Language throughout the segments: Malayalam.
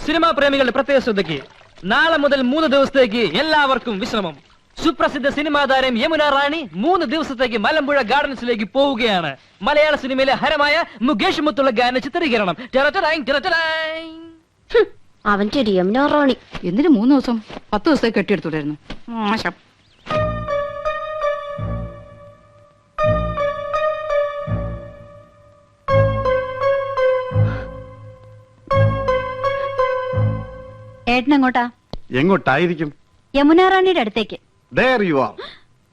സിനിമാ പ്രേമികളുടെ പ്രത്യേക ശ്രദ്ധയ്ക്ക് നാളെ മുതൽ 3 ദിവസത്തേക്ക് എല്ലാവർക്കും വിശ്രമം. സുപ്രസിദ്ധ സിനിമാ താരം യമുന റാണി 3 ദിവസത്തേക്ക് മലമ്പുഴ ഗാർഡൻസിലേക്ക് പോവുകയാണ്. മലയാള സിനിമയിലെ ഹരമായ മുകേഷ് മുത്തുള്ള ഗാന ചിത്രീകരണം. അവന്റെ ഒരു യമുന റാണി എന്തിനു 3 ദിവസം 10 ദിവസത്തേക്ക് കെട്ടിയെടുത്തുണ്ടായിരുന്നു. മോശം. ഏട്ടനെങ്ങോട്ടാ? എങ്ങോട്ടായിരിക്കും? യമുന റാണിയുടെ അടുത്തേക്ക്. There you are,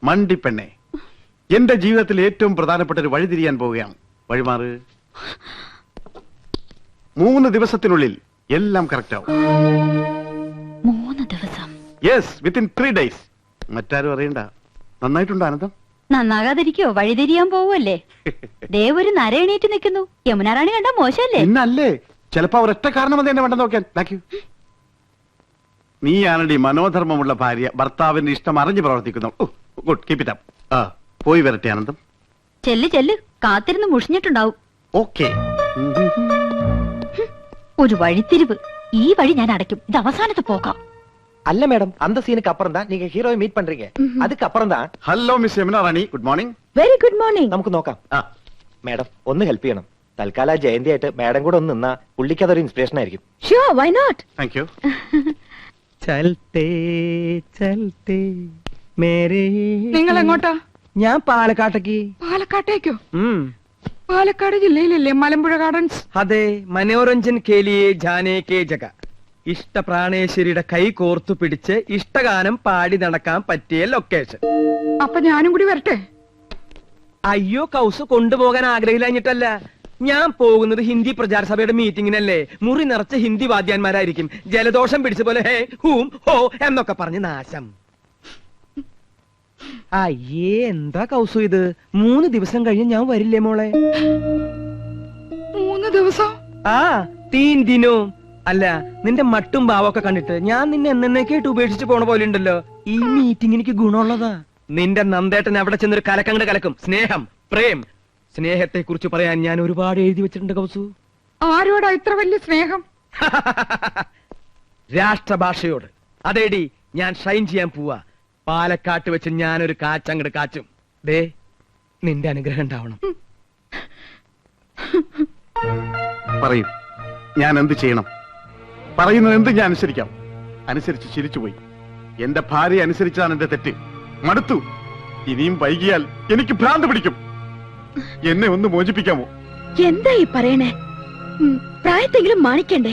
മണ്ടിപ്പെണ്ണെ. എന്റെ ജീവിതത്തിൽ ഏറ്റവും പ്രധാനപ്പെട്ട ഒരു വഴി തിരിയാൻ പോവുകയാണ്. വഴിമാറ്. 3 ദിവസത്തിനുള്ളിൽ എല്ലാം കറക്റ്റ് ആവും. 3 ദിവസം? Yes, within 3 days. മറ്റാരും അറിയണ്ട. നന്നായിട്ടുണ്ടോ ആനന്ദം? നന്നാകാതിരിക്കോ? വഴിതിരിയാൻ പോവല്ലേ? ദേവൊരു നര എണീറ്റ് നിൽക്കുന്നു. യമുന റാണി കണ്ട മോശമല്ലേ? ഇന്നല്ലേ ചിലപ്പോ ഒരൊറ്റ കാരണം അത് എന്നെ വേണ്ട നോക്കാൻ. നീയാണടി മനോധർമ്മമുള്ള ഭാര്യ, ഭർത്താവിന്റെ ഇഷ്ടം അറിഞ്ഞു പ്രവർത്തിക്കുന്നു. Good, keep it up. പോയി വരട്ടെ ആനന്ദം. ചെല്ല് ചെല്ല്, കാത്തിരുന്ന് മുഷിഞ്ഞിട്ടുണ്ടാവും. ഓക്കെ. ഒരു വഴിത്തിരിവ്. ഈ വഴി ഞാൻ അടയ്ക്കും. ഇത് അവസാനത്തെ പോക്കാം. அல்ல மேடம், அந்த சீனுக்கு அப்புறம் தான் நீங்க ஹீரோவை மீட் பண்றீங்க. அதுக்கு அப்புறம் தான். Hello miss Yamuna Rani, good morning. Very good morning. നമുക്ക് നോക്കാം. മേഡം ഒന്ന് ഹെൽപ്പ് ചെയ്യണം. തൽക്കാലം ജയന്തി ആയിട്ട് മേഡം കൂടെ ഒന്ന് നിന്നാ പുള്ളിക്ക് അതൊരു ഇൻസ്പിറേഷൻ ആയിരിക്കും. Sure, why not? Thank you. ചൽത്തേ ചൽത്തേ മേരേ. നിങ്ങൾ എങ്ങോട്ടാ? ഞാൻ പാലക്കാട്ടേക്ക്. പാലക്കാട്ടേക്കോ? പാലക്കാട് ജില്ലയിലല്ലേ മലമ്പുഴ ഗാർഡൻസ്? അതെ, മനോരഞ്ജൻ കേലിയെ ജാനേ കേ ജഗ. ഇഷ്ടപ്രാണേശ്വരിയുടെ കൈ കോർത്തു പിടിച്ച് ഇഷ്ടഗാനം പാടി നടക്കാൻ പറ്റിയ ലൊക്കേഷൻ. അപ്പൊ ഞാനും കൂടി വരട്ടെ? അയ്യോ, കൗസ് കൊണ്ടുപോകാൻ ആഗ്രഹിച്ചിട്ടല്ല. ഞാൻ പോകുന്നത് ഹിന്ദി പ്രചാര സഭയുടെ മീറ്റിങ്ങിനല്ലേ. മുറി നിറച്ച് ഹിന്ദി വാദ്യാന്മാരായിരിക്കും. ജലദോഷം പിടിച്ച പോലെ ഹേ ഹൂം ഹോ എന്നൊക്കെ പറഞ്ഞ് നാശം. അയ്യേ, എന്താ കൗസു ഇത്? 3 ദിവസം കഴിഞ്ഞ് ഞാൻ വരില്ലേ മോളെ? 3 ദിവസം? ആ, 3 ദിനോ. അല്ല, നിന്റെ മട്ടും ഭാവമൊക്കെ കണ്ടിട്ട് ഞാൻ നിന്നെ എന്നേക്കായിട്ട് ഉപേക്ഷിച്ച് പോണ പോലെ ഉണ്ടല്ലോ. ഈ മീറ്റിംഗ് എനിക്ക് ഗുണമുള്ളതാ. നിന്റെ നന്ദേട്ടൻ അവിടെ ചെന്നൊരു കലക്കങ്ങട് കലക്കും. സ്നേഹം, പ്രേം, സ്നേഹത്തെ കുറിച്ച് പറയാൻ ഞാൻ ഒരുപാട് എഴുതി വെച്ചിട്ടുണ്ട് കൗസു. ആരോടാ ഇത്ര വലിയ സ്നേഹം? രാഷ്ട്രഭാഷയോട്. അതേടി, ഞാൻ ഷൈൻ ചെയ്യാൻ പോവാ. പാലക്കാട്ട് വെച്ച് ഞാനൊരു കാച്ചങ്ങട് കാച്ചും. ദേ, നിന്റെ അനുഗ്രഹം ഉണ്ടാവണം. പറയൂ, ഞാൻ എന്ത് ചെയ്യണം? പറയുന്നത് എന്ത് ഞാൻ അനുസരിക്കാം. അനുസരിച്ച് ചിരിച്ചുപോയി. എന്റെ ഭാര്യ അനുസരിച്ചതാണ് എന്റെ തെറ്റ്. മടുത്തു. ഇനിയും വൈകിയാൽ എനിക്ക് ഭ്രാന്ത് പിടിക്കും. എന്നെ ഒന്ന് മോചിപ്പിക്കാമോ? എന്താ ഈ പറയണേ? പ്രായത്തെങ്കിലും മാണിക്കണ്ടേ?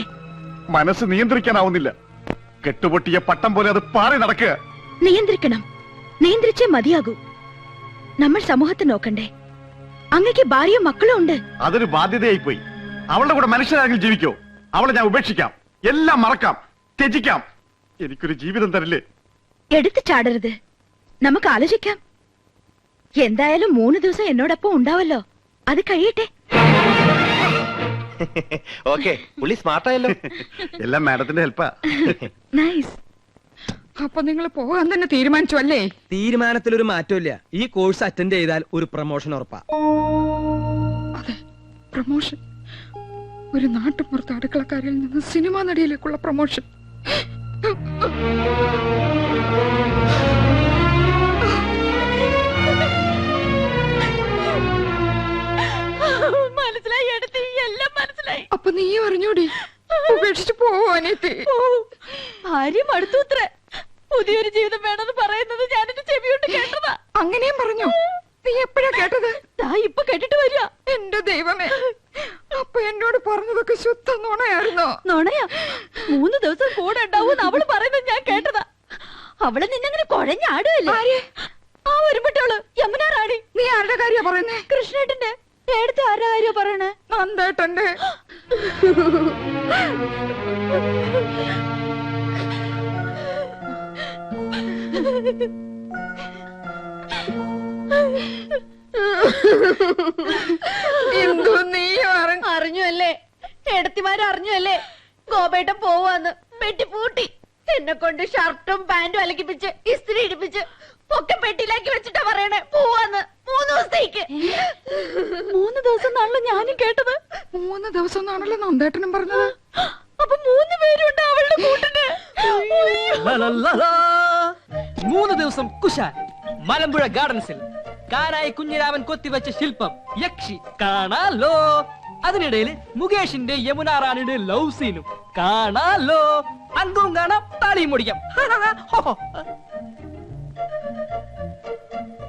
മനസ്സ് നിയന്ത്രിക്കാനാവുന്നില്ല. കെട്ടുപൊട്ടിയ പട്ടം പോലെ അത് പാറി നടക്കുക. നിയന്ത്രിക്കണം. നിയന്ത്രിച്ചേ മതിയാകൂ. നമ്മൾ സമൂഹത്തെ നോക്കണ്ടേ? അങ്ങക്ക് ഭാര്യയും മക്കളും ഉണ്ട്. അതൊരു ബാധ്യതയായി പോയി. അവളുടെ കൂടെ മനുഷ്യരാണെങ്കിൽ ജീവിക്കോ? അവളെ ഞാൻ ഉപേക്ഷിക്കാം, എല്ലാം മറക്കാം, ത്യജിക്കാം. എനിക്കൊരു ജീവിതം തരില്ലേ? എടുത്തു ചാടരുത്. നമുക്ക് ആലോചിക്കാം. എന്തായാലും 3 ദിവസം എന്നോടൊപ്പം ഉണ്ടാവല്ലോ. അത് കഴിയട്ടെ. ഓക്കെ, പുള്ളി സ്മാർട്ടായല്ലോ. എല്ലാം മാഡത്തിന്റെ ഹെൽപ്പാ. നൈസ്. അപ്പൊ നിങ്ങൾ പോകാൻ തന്നെ തീരുമാനിച്ചു അല്ലേ? തീരുമാനത്തിലൊരു മാറ്റമില്ല. ഈ കോഴ്സ് അറ്റൻഡ് ചെയ്താൽ ഒരു പ്രൊമോഷൻ ഉറപ്പാ. അതെ, പ്രൊമോഷൻ. ഒരു നാട്ടുപുറത്ത് അടുക്കളക്കാരിൽ നിന്ന് സിനിമാ നടിയിലേക്കുള്ള പ്രൊമോഷൻ. മനസ്സിലായി എടുത്തി, എല്ലാം മനസ്സിലായി. അപ്പൊ നീ അറിഞ്ഞൂടി? ഉപേക്ഷിച്ചു പോവാനേത്തി. ഭാര്യ അടുത്തൂത്രേ. പുതിയൊരു ജീവിതം വേണമെന്ന് പറയുന്നത് ഞാൻ എന്റെ ചെവിയോട്ട് കേട്ടതാ. അങ്ങനെയും പറഞ്ഞു? നീ എപ്പോഴാ കേട്ടത്? ഇപ്പൊ കേട്ടിട്ട് വരിക. എന്റെ ദൈവമേ, അപ്പൊ എന്നോട് പറഞ്ഞതൊക്കെ ശുദ്ധ നുണയായിരുന്നോ? നുണയാ? 3 ദിവസം കൂടെ ഉണ്ടാവും അവള് പറയുന്നത് ഞാൻ കേട്ടതാ. അവള് നിന്നങ്ങനെ കുഴഞ്ഞാടുവല്ലേ? ആ ഒരുപെട്ടോള് യമുന റാണി. നീ ആരുടെ കാര്യ പറയുന്നേ? കൃഷ്ണേട്ടന്റെ. എടുത്ത് ആരുടെ കാര്യ പറയണേ? നന്ദേട്ടന്റെ. എന്തോ നീ അറിഞ്ഞു അല്ലേ? എടത്തിമാരറിഞ്ഞു അല്ലേ? ഗോപേട്ടൻ പോവാന്ന് പെട്ടിപ്പൂട്ടി എന്നെ കൊണ്ട് ഷർട്ടും പാന്റും അലക്കിപ്പിച്ച് ഇസ്തിരി ഇടിപ്പിച്ച് ഒക്കെ പെട്ടിയിലാക്കി വെച്ചിട്ടാ പറയണേ പോവാന്ന്. 3 ദിവസത്തേക്ക്. 3 ദിവസം എന്നാണല്ലോ ഞാനും കേട്ടത്. 3 ദിവസം എന്നാണല്ലോ നന്ദേട്ടനും പറഞ്ഞത്. അപ്പൊ 3 പേരുണ്ട്. ലലലലലാ. 3 ദിവസം കുശാൽ മലമ്പുഴ ഗാർഡൻസിൽ കാനായി കുഞ്ഞിരാമൻ കൊത്തിവെച്ച ശില്പം യക്ഷി കാണാലോ. അതിനിടയിൽ മുകേഷിന്റെ യമുന റാണിയുടെ ലവ് സീനും കാണാലോ. അംഗവും കാണാം, താളിയും മുടിക്കാം.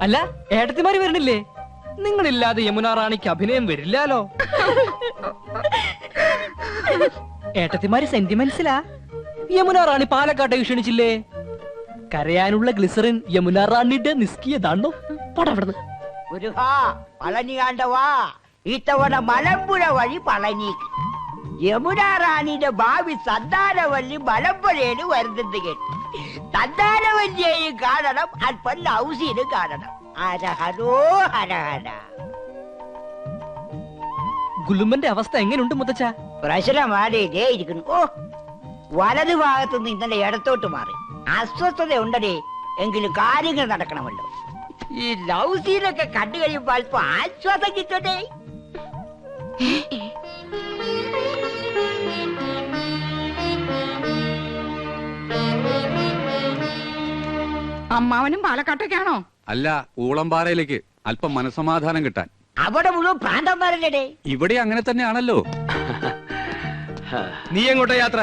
അല്ല, ഏട്ടത്തിമാര് വരണില്ലേ? നിങ്ങളില്ലാതെ യമുന റാണിക്ക് അഭിനയം വരില്ലാലോ. ഏട്ടത്തിമാര് സെന്റിമെന്റ്സിലാ. യമുന റാണി പാലക്കാട്ടേക്ക് ക്ഷണിച്ചില്ലേ? കരയാനുള്ള ഗ്ലിസറിൻ യമുന റാണിയുടെ നിസ്കിയതാണോ? പടവിടുന്ന് മുരുകാ, പളനി ആണ്ടവാ, ഇത്തവണ മലമ്പുഴ വഴി പളനിക്ക്. യമുന റാണിയുടെ ഭാവി സന്താനവല്ലി മലമ്പുഴയിൽ വരുന്നത് കേട്ട് സന്താനവല്ലിയെയും കാണണം, അല്പം ലൗസീനും കാണണം. ഹരഹരോ ഹരഹര. ഗുലുമന്റെ അവസ്ഥ എങ്ങനെയുണ്ട് മുത്തച്ഛ? പ്രശ്നമാടേ ഇരിക്കുന്നു. ഓ, വലതു ഭാഗത്തുനിന്ന് ഇന്നലെ ഇടത്തോട്ട് മാറി. അസ്വസ്ഥത ഉണ്ടടേ, എങ്കിലും കാര്യങ്ങൾ നടക്കണമല്ലോ. ഈ ലൗസീനൊക്കെ കണ്ടു കഴിയുമ്പോൾ അല്പം ആശ്വാസം കിട്ടട്ടെ. അമ്മാവനും പാലക്കാട്ടേക്കാണോ? അല്ല, ഊളംപാറയിലേക്ക് അല്പം മനസമാധാനം കിട്ടാൻ. അവിടെ മുഴുവൻ പ്രാന്തന്മാരല്ലേ? ഇവിടെ അങ്ങനെ തന്നെയാണല്ലോ. നീ എങ്ങോട്ടാ യാത്ര?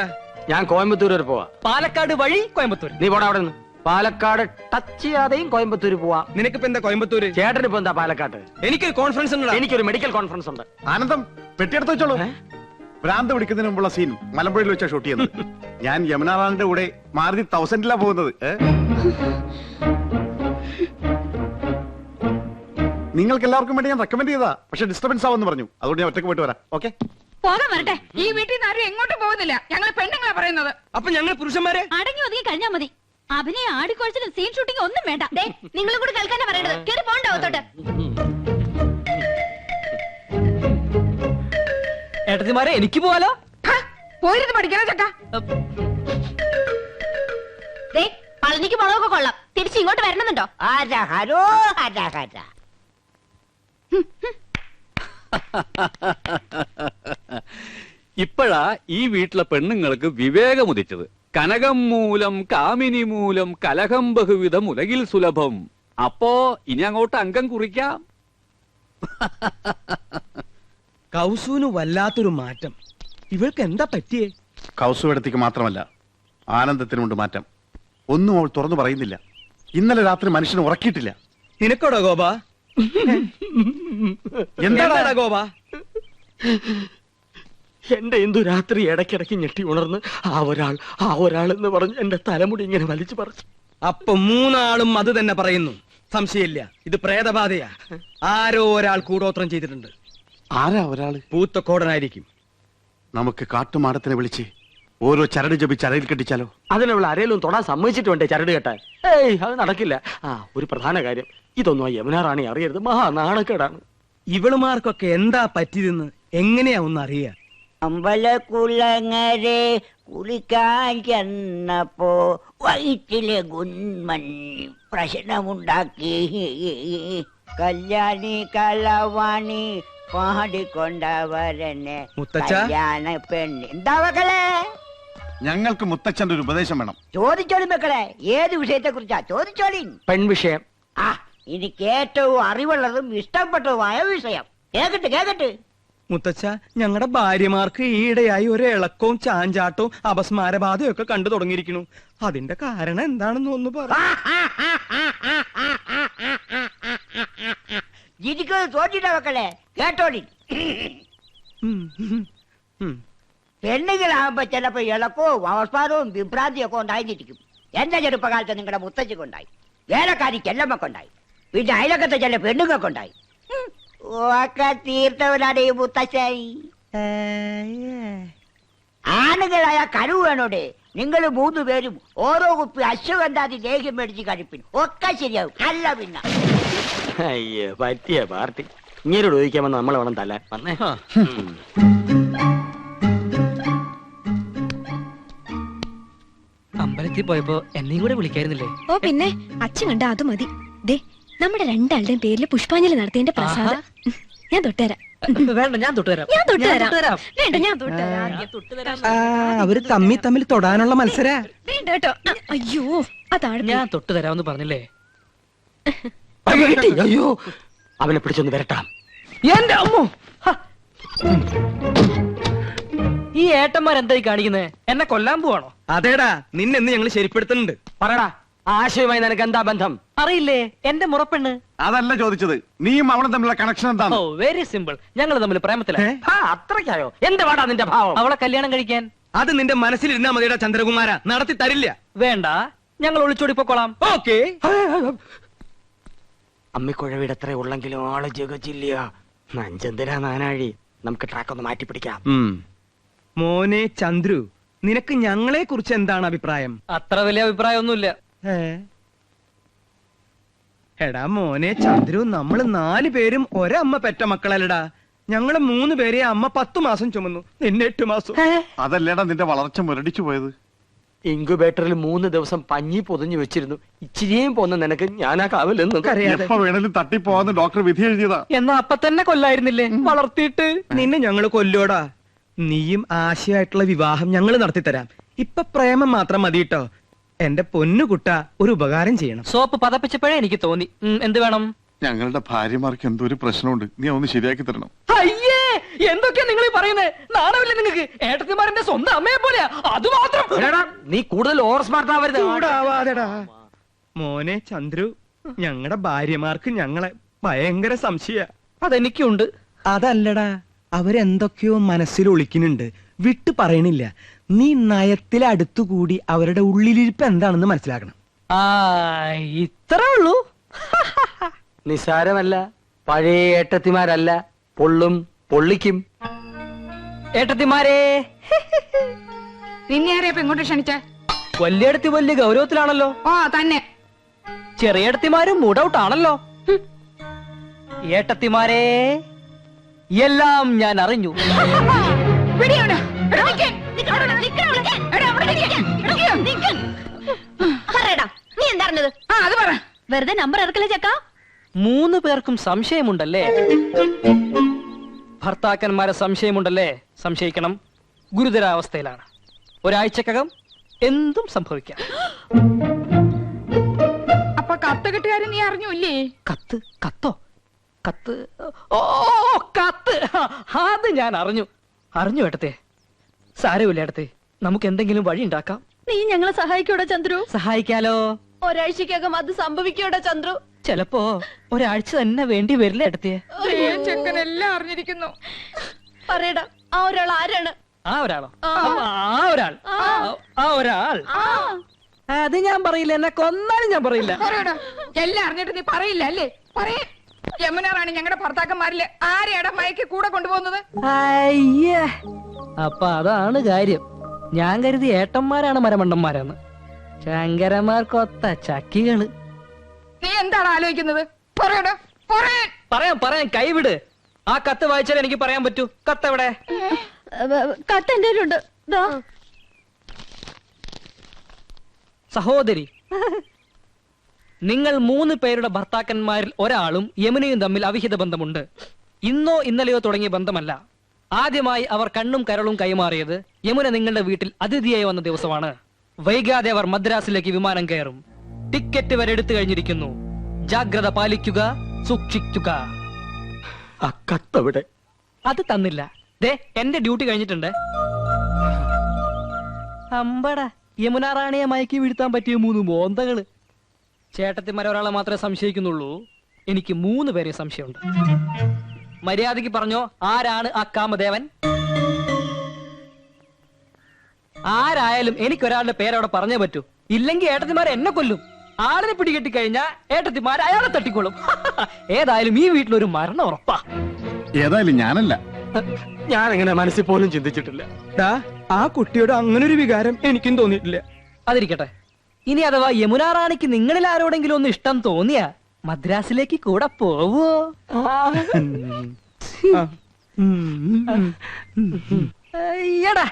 ഞാൻ കോയമ്പത്തൂർ വരെ പോവാ. പാലക്കാട് വഴി കോയമ്പത്തൂർ. നീ പോടാ അവിടെ നിന്ന്. പാലക്കാട് ടച്ച് ചെയ്യാതെയും കോയമ്പത്തൂർ പോവാ. നിനക്കിപ്പോ എന്താ കോയമ്പത്തൂര്? ചേട്ടന് ഇപ്പൊ എന്താ പാലക്കാട്ട്? എനിക്കൊരു കോൺഫറൻസ് ഉണ്ട്. എനിക്കൊരു മെഡിക്കൽ കോൺഫറൻസ് ഉണ്ട്. ആനന്ദം പെട്ടിയെടുത്ത് വെച്ചോളൂ. ഭ്രാന്ത് പിടിക്കുന്നതിന് മുമ്പുള്ള സീൻ മലമ്പുഴയിൽ വെച്ചാ ഷൂട്ട് ചെയ്യുന്നത്. ഞാൻ യമുന റാണിന്റെ കൂടെ മാരുതി 1000 പോകുന്നത്. നിങ്ങൾക്ക് എല്ലാവർക്കും വേണ്ടി ഞാൻ റെക്കമെൻഡ് ചെയ്താ, പക്ഷെ ഡിസ്റ്റർബൻസ് ആവെന്ന് പറഞ്ഞു. അതുകൊണ്ട് ഞാൻ ഒറ്റക്ക് പോയിട്ട് വരാം. ഓക്കെ, പോകാൻ വരട്ടെ. ഈ വീട്ടിൽ നിന്ന് ആരും എങ്ങോട്ടും പോകുന്നില്ല. ഞങ്ങൾ പെണ്ണുങ്ങളാ പറയുന്നത്. അപ്പൊ ഞങ്ങൾ പുരുഷന്മാരെ അടങ്ങി ഒതുങ്ങി കഴിഞ്ഞാ മതി. അഭിനയം ആടിക്കൊഴിച്ചിലും സീൻ ഷൂട്ടിംഗ് ഒന്നും വേണ്ട. നിങ്ങളും കൂടി കേൾക്കാനാ പറയണത്. കേറി പോണ്ടാവത്തോട്ട്. ഏട്ടത്തിമാരെ, എനിക്ക് പോവാലോ. പോയിരുന്നു പഠിക്കാനോ ചേട്ടാ? പളനിക്ക് മുളകൊക്കെ കൊള്ളാം. തിരിച്ച് ഇങ്ങോട്ട് വരണമെന്നുണ്ടോ? ഹരഹരോ ഹരഹര. ഇപ്പോഴാ ഈ വീട്ടിലെ പെണ്ണുങ്ങൾക്ക് വിവേകമുദിച്ചത്. കനകം മൂലം കാമിനി മൂലം കലഹം ബഹുവിധം ഉലകിൽ സുലഭം. അപ്പോ ഇനി അങ്ങോട്ട് അംഗം കുറിക്കാം. കൗസുവിന് വല്ലാത്തൊരു മാറ്റം. ഇവൾക്ക് എന്താ പറ്റിയേ? കൗസുവടത്തേക്ക് മാത്രമല്ല, ആനന്ദത്തിനുണ്ട് മാറ്റം. ഒന്നും അവൾ തുറന്നു പറയുന്നില്ല. ഇന്നലെ രാത്രി മനുഷ്യനെ ഉറക്കിയിട്ടില്ല. നിനക്കോടോ ഗോപ? എന്താടാ ഗോപ? എന്റെ എന്തു രാത്രി ഇടയ്ക്കിടയ്ക്ക് ഞെട്ടി ഉണർന്ന് ആ ഒരാൾ എന്ന് പറഞ്ഞ് എന്റെ തലമുടി ഇങ്ങനെ വലിച്ചു പറിച്ചു. അപ്പൊ 3 ആളും അത് തന്നെ പറയുന്നു. സംശയമില്ല, ഇത് പ്രേതബാധയാ. ആരോ ഒരാൾ കൂടോത്രം ചെയ്തിട്ടുണ്ട്. ആരാ ഒരാള്? പൂത്തക്കോടനായിരിക്കും. നമുക്ക് കാട്ടുമാടത്തിനെ വിളിച്ച് ഓരോ ചരട് ജപിച്ച് അരയിൽ കെട്ടിച്ചാലോ? അതിനുള്ള ആരേലും തൊടാൻ സമ്മതിച്ചിട്ട് വേണ്ടേ ചരട് കെട്ടാൻ? ഏയ്, അത് നടക്കില്ല. ഒരു പ്രധാന കാര്യം, ഇതൊന്നും ആ യമുന റാണി അറിയരുത്. മഹാ നാണക്കേടാണ്. ഇവളുമാർക്കൊക്കെ എന്താ പറ്റിയതെന്ന് എങ്ങനെയാ ഒന്ന് അറിയാ? അമ്പലക്കുളങ്ങരെ കുളിക്കാൻ ചെന്നപ്പോ വയറ്റിലെ ഗുന്മൻ പ്രശ്നമുണ്ടാക്കി. കല്യാണി കളവാണി പാടിക്കൊണ്ടവരനെ മുത്തച്ഛ? കല്യാണ പെണ്ണ്. എന്താ മക്കളെ? ഞങ്ങൾക്ക് മുത്തച്ഛന്റെ ഒരു ഉപദേശം വേണം. ചോദിച്ചോളി മക്കളെ, ഏത് വിഷയത്തെ കുറിച്ചാ ചോദിച്ചോളി. പെൺവിഷയം. എനിക്ക് ഏറ്റവും അറിവുള്ളതും ഇഷ്ടപ്പെട്ടതുമായ വിഷയം. കേക്കട്ടെ. മുത്തച്ഛ, ഞങ്ങളുടെ ഭാര്യമാർക്ക് ഈയിടെയായി ഒരു ഇളക്കവും ചാഞ്ചാട്ടവും അപസ്മാരബാധയും ഒക്കെ കണ്ടു തുടങ്ങിയിരിക്കുന്നു. അതിന്റെ കാരണം എന്താണെന്ന് ഒന്ന് പറ. ജിരിക്കുന്നത് തോറ്റിട്ട മക്കളെ, കേട്ടോളി. പെണ്ണുങ്ങളാകുമ്പോ ചിലപ്പോ ഇളക്കവും അവസ്മാരവും വിഭ്രാന്തിയൊക്കെ ഉണ്ടായിരിക്കും. എന്റെ ചെറുപ്പകാലത്ത് നിങ്ങളുടെ മുത്തച്ഛക്കുണ്ടായി, വേലക്കാരിക്ക് എല്ലമ്മക്കുണ്ടായി, പിന്നെ അയലക്കത്തെ ചില പെണ്ണുങ്ങൾക്കുണ്ടായി. ഒക്കെ തീർത്തവനാണ് ഈ മുത്തച്ഛൻ. ആണുങ്ങളായ കഴിവ് വേണോടെ. നിങ്ങൾ 3 പേരും ഓരോ കുപ്പി അശ്വഗന്ധാതി ലേഹ്യം മേടിച്ച് കഴിപ്പിൻ, ഒക്കെ ശരിയാവും. അല്ല പിന്നെ അയ്യോ, പറ്റിയ പാർട്ടി. ഇങ്ങനോട് ചോദിക്കാമെന്ന് നമ്മളെ വേണം തല്ലാൻ. വന്നേ. അമ്പലത്തിൽ പോയപ്പോ എന്നെയും കൂടെ വിളിക്കായിരുന്നില്ലേ? ഓ പിന്നെ, അച്ഛൻ കണ്ട അത് മതി. ദേ, നമ്മുടെ 2 ആളുടെയും പേരിൽ പുഷ്പാഞ്ജലി നടത്തിയതിന്റെ പ്രസാദം ഞാൻ തൊട്ടുതരാം. വേണ്ട, ഞാൻ തൊട്ടുതരാം. ഞാൻ തൊട്ടുതരാം. തൊട്ടുതരാം. വേണ്ട, ഞാൻ തൊട്ടുതരാം. ഞാൻ തൊട്ടുതരാം. അവര് തമ്മിൽ തൊടാനുള്ള മത്സര. വേണ്ട കേട്ടോ. അയ്യോ, അതാണ് ഞാൻ തൊട്ടുതരാമെന്ന് പറഞ്ഞില്ലേ? അയ്യോ അവനെ പിടിച്ചൊന്ന് വരട്ടാം. എന്റെ അമ്മോ! ഹ. ഈ ഏട്ടന്മാരെന്തായി കാണിക്കുന്നത്? എന്നെ കൊല്ലാൻ പോവാണോ? അതേടാ, നിന്നെന്ന് ഞങ്ങൾ ശരിപ്പെടുത്തുന്നുണ്ട്. പറടാ, ആശയമായി നിനക്ക് എന്താ ബന്ധം? അറിയില്ലേ, എന്റെ മുറപ്പെണ്ണ്. അതല്ല ചോദിച്ചത്, നീയും അവളും തമ്മിലുള്ള കണക്ഷൻ ഓ, എന്താണ്? Very simple. ഞങ്ങൾ തമ്മിൽ പ്രേമത്തില. ഏ? അത്രയ്ക്കായോ? എന്ത് വാടാ നിന്റെ ഭാവം? അവളെ കല്യാണം കഴിക്കാൻ. അത് നിന്റെ മനസ്സിലിരുന്നാ മതിയുടെ ചന്ദ്രകുമാര, നടത്തി തരില്ല. വേണ്ട, ഞങ്ങൾ ഒളിച്ചോടി പൊക്കോളാം. ഓക്കേ. അമ്മിക്കുഴവിടെ എത്ര ഉള്ളെങ്കിലും ആള് ജഗച്ചില്ല. നഞ്ചന്തിരാ നാനാഴി. നമുക്ക് ട്രാക്ക് ഒന്ന് മാറ്റി പിടിക്കാം. മോനെ ചന്ദ്രു, നിനക്ക് ഞങ്ങളെ കുറിച്ച് എന്താണ് അഭിപ്രായം? അത്ര വലിയ അഭിപ്രായമൊന്നുമില്ല. എടാ മോനെ ചന്ദ്രു, നമ്മള് 4 പേരും ഒരമ്മ പെറ്റ മക്കളല്ലടാ. ഞങ്ങള് 3 പേരെ അമ്മ 10 മാസം ചുമന്നു, നിന്നെ 8 മാസം. അതല്ലേടാ നിന്റെ വളർച്ച മുരടിച്ചു പോയത്. ഇൻക്യുബേറ്ററിൽ 3 ദിവസം പഞ്ഞി പൊതിഞ്ഞു വെച്ചിരുന്നു. ഇച്ചിരിയും പോന്ന നിനക്ക് ഞാനാ കാവലെന്ന് അറിയാതെ എപ്പോ വേണേലും തട്ടിപ്പോവാന്ന് ഡോക്ടർ വിധി എഴുതിയതാ. എന്നാ അപ്പൊ തന്നെ കൊല്ലായിരുന്നില്ലേ വളർത്തിയിട്ട്? നിന്നെ ഞങ്ങള് കൊല്ലോടാ. നീയും ആശയായിട്ടുള്ള വിവാഹം ഞങ്ങള് നടത്തിത്തരാം. ഇപ്പൊ പ്രേമം മാത്രം മതി കേട്ടോ. എന്റെ പൊന്നുകുട്ട, ഒരു ഉപകാരം ചെയ്യണം. സോപ്പ് പതപ്പിച്ചപ്പോഴേ എനിക്ക് തോന്നി. എന്ത് വേണം? ഞങ്ങളുടെ ഭാര്യമാർക്ക് എന്തോ ഒരു പ്രശ്നമുണ്ട്, നീ ഒന്ന് ശരിയാക്കി തരണം. അയ്യേ, എന്തൊക്കെയാ നിങ്ങൾ ഈ പറയുന്നത്? നാണമില്ലേ നിങ്ങൾക്ക്? ഏട്ടത്തിമാരന്റെ സ്വന്തം അമ്മയെ പോലെയാ. അത് മാത്രം. നീ കൂടുതൽ ഓവർ സ്മാർട്ട് ആവരുത്. ചൂടാവാതെടാ. മോനെ ചന്ദ്രു, ഞങ്ങളുടെ ഭാര്യമാർക്ക് ഞങ്ങളെ ഭയങ്കര സംശയ. അതെനിക്കുണ്ട്. അതല്ലടാ, അവരെന്തൊക്കെയോ മനസ്സിൽ ഒളിക്കുന്നുണ്ട്, വിട്ടു പറയണില്ല. നീ നയത്തിലടുത്തുകൂടി അവരുടെ ഉള്ളിലിരിപ്പ് എന്താണെന്ന് മനസ്സിലാക്കണം. ആ, ഇത്രേ ഉള്ളൂ. നിസാരമല്ല, പഴയ ഏട്ടത്തിമാരല്ല, പൊള്ളും പൊള്ളിക്കും. ഏട്ടത്തിമാരെ, നിന്നെ ആരെയപ്പോ ഇങ്ങോട്ട് ക്ഷണിച്ച? വലിയടത്തി വലിയ ഗൗരവത്തിലാണല്ലോ. ഓ തന്നെ. ചെറിയടത്തിമാരും മൂഡൌട്ട് ആണല്ലോ. ഏട്ടത്തിമാരെ, എല്ലാം ഞാൻ അറിഞ്ഞു. പറയടാ, നീ എന്താ അറിഞ്ഞത്? അത് പറ. വെറുതെ നമ്പർ ഇറക്കല്ലേ ചക്ക. 3 പേർക്കും സംശയമുണ്ടല്ലേ? ഭർത്താക്കന്മാരെ സംശയമുണ്ടല്ലേ? സംശയിക്കണം. ഗുരുതരാവസ്ഥയിലാണ്. ഒരാഴ്ചക്കകം എന്തും സംഭവിക്കാം. അപ്പൊ കത്ത് കിട്ടുകാരൻ നീ അറിഞ്ഞൂല്ലേ? കത്തോ? കത്ത്? ഓ, കത്ത്. അത് ഞാൻ അറിഞ്ഞു ഏട്ടത്തെ. സാരമില്ല ഏട്ടത്തെ, നമുക്ക് എന്തെങ്കിലും വഴി ഉണ്ടാക്കാം. നീ ഞങ്ങളെ സഹായിക്കൂടാ ചന്ദ്രു? സഹായിക്കാലോ. ഒരാഴ്ചക്കകം അത് സംഭവിക്കൂടാ ചന്ദ്രു? ചിലപ്പോ ഒരാഴ്ച തന്നെ വേണ്ടി വരില്ല ഏട്ടത്തെ. ചെക്കനെല്ലാം അറിഞ്ഞിരിക്കുന്നു. പറയടാ, ആ ഒരാൾ ആരാണ്? ആ ഒരാളോ? ആ ഒരാൾ അത് ഞാൻ പറയില്ല. എന്നെ കൊന്നാലും ഞാൻ പറയില്ല. പറയടാ, എല്ലാം അറിഞ്ഞിട്ട് നീ പറയില്ല അല്ലേ? പറയേ. യമുന റാണി ഞങ്ങളുടെ ഭർത്താക്കന്മാരില് ആരെയാടാ മയക്കി കൂടെ കൊണ്ടുപോകുന്നത്? അയ്യേ, അപ്പൊ അതാണ് കാര്യം. ഞാൻ കരുതി ഏട്ടന്മാരാണ് മരമണ്ടന്മാരെന്ന്. ശങ്കരന്മാർക്കൊത്ത ചക്കികള്. നീ എന്താണ് ആലോചിക്കുന്നത്? പറയടാ, പറയാം. കൈവിട്. ആ കത്ത് വായിച്ചാൽ എനിക്ക് പറയാൻ പറ്റൂ. കത്ത് എവിടെ? കത്ത് എന്റെ കയ്യിലുണ്ട്. ദാ. സഹോദരി, നിങ്ങൾ 3 പേരുടെ ഭർത്താക്കന്മാരിൽ ഒരാളും യമുനയും തമ്മിൽ അവിഹിത ബന്ധമുണ്ട്. ഇന്നോ ഇന്നലെയോ തുടങ്ങിയ ബന്ധമല്ല. ആദ്യമായി അവർ കണ്ണും കരളും കൈമാറിയത് യമുന നിങ്ങളുടെ വീട്ടിൽ അതിഥിയായി വന്ന ദിവസമാണ്. വൈകാതെ അവർ മദ്രാസിലേക്ക് വിമാനം കയറും. ടിക്കറ്റ് വരെ എടുത്തു കഴിഞ്ഞിരിക്കുന്നു. ജാഗ്രത പാലിക്കുക, സൂക്ഷിക്കുക. ആ കത്തവിടെ? അത് തന്നില്ല. ദേ, എന്റെ ഡ്യൂട്ടി കഴിഞ്ഞിട്ടുണ്ട്. അമ്പട, യമുന റാണിയെ മയക്കി വീഴ്ത്താൻ പറ്റിയ 3 മോന്തകള്. ചേട്ടത്തിമാരെ ഒരാളെ മാത്രമേ സംശയിക്കുന്നുള്ളൂ. എനിക്ക് 3 പേരെ സംശയമുണ്ട്. മര്യാദയ്ക്ക് പറഞ്ഞോ, ആരാണ് ആ കാമദേവൻ? ആരായാലും എനിക്കൊരാളുടെ പേരവിടെ പറഞ്ഞേ പറ്റൂ. ഇല്ലെങ്കിൽ ഏട്ടത്തിമാരെ എന്നെ കൊല്ലും. ആളിനെ പിടികെട്ടി കഴിഞ്ഞാ ഏട്ടത്തിമാർ അയാളെ തട്ടിക്കൊള്ളും. ഏതായാലും ഈ വീട്ടിലൊരു മരണം ഉറപ്പാ. ഏതായാലും ഞാനല്ല. ഞാൻ എങ്ങനെ മനസ്സിൽ പോലും ചിന്തിച്ചിട്ടില്ല. ആ കുട്ടിയോട് അങ്ങനൊരു വികാരം എനിക്കും തോന്നിയിട്ടില്ല. അതിരിക്കട്ടെ. ഇനി അഥവാ യമുന റാണിക്ക് നിങ്ങളിൽ ആരോടെങ്കിലും ഒന്ന് ഇഷ്ടം തോന്നിയാ മദ്രാസിലേക്ക് കൂടെ പോവോ? എടാ,